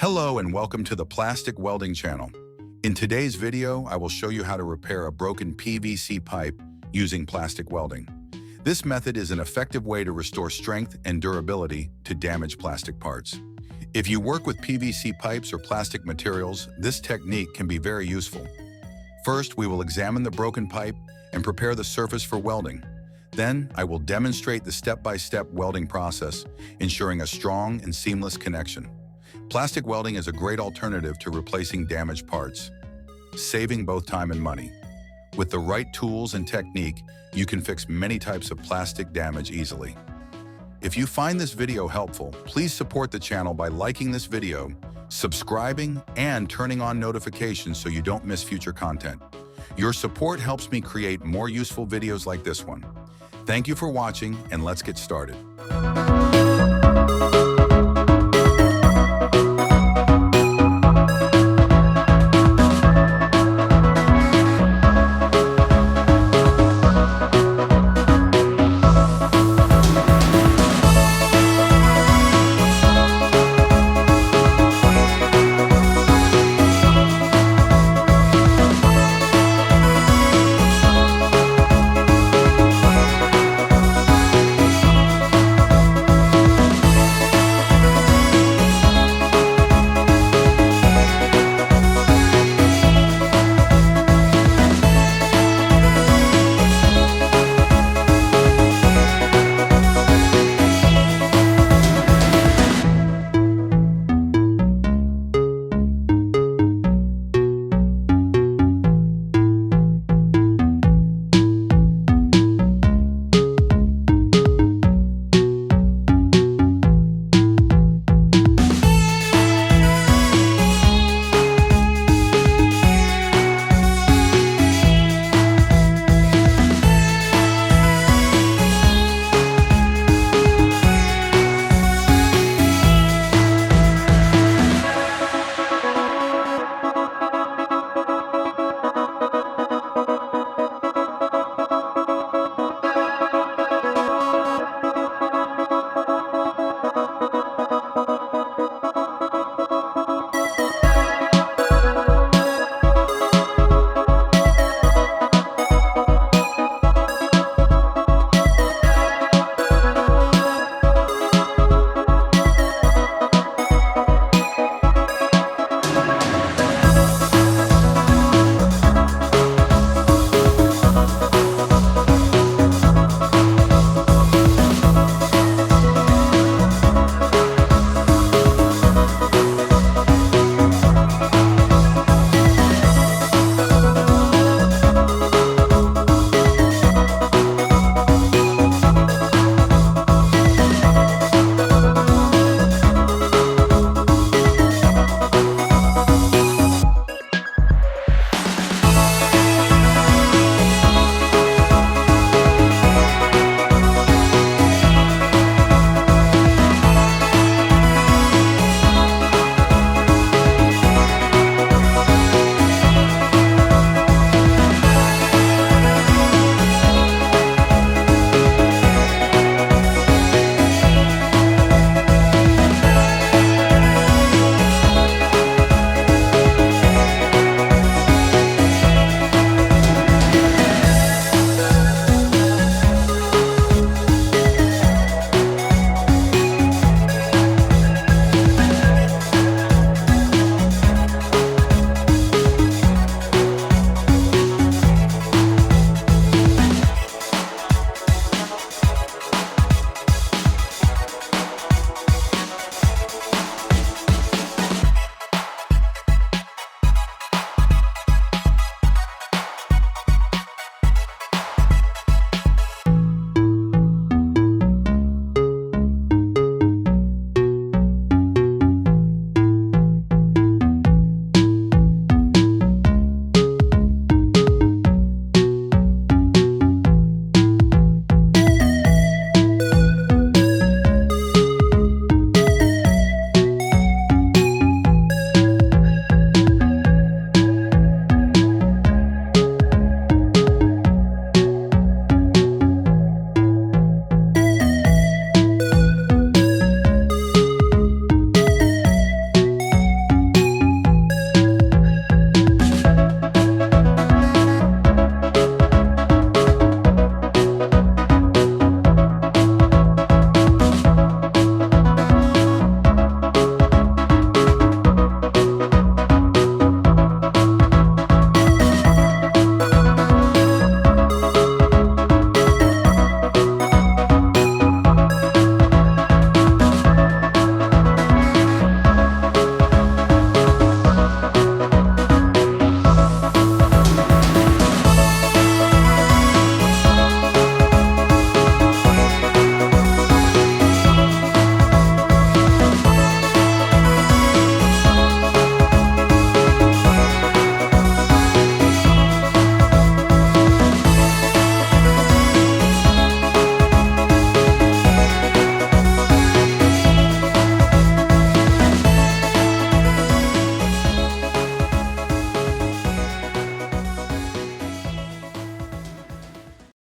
Hello and welcome to the Plastic Welding channel. In today's video, I will show you how to repair a broken PVC pipe using plastic welding. This method is an effective way to restore strength and durability to damaged plastic parts. If you work with PVC pipes or plastic materials, this technique can be very useful. First, we will examine the broken pipe and prepare the surface for welding. Then, I will demonstrate the step-by-step welding process, ensuring a strong and seamless connection. Plastic welding is a great alternative to replacing damaged parts, saving both time and money. With the right tools and technique, you can fix many types of plastic damage easily. If you find this video helpful, please support the channel by liking this video, subscribing, and turning on notifications so you don't miss future content. Your support helps me create more useful videos like this one. Thank you for watching, and let's get started.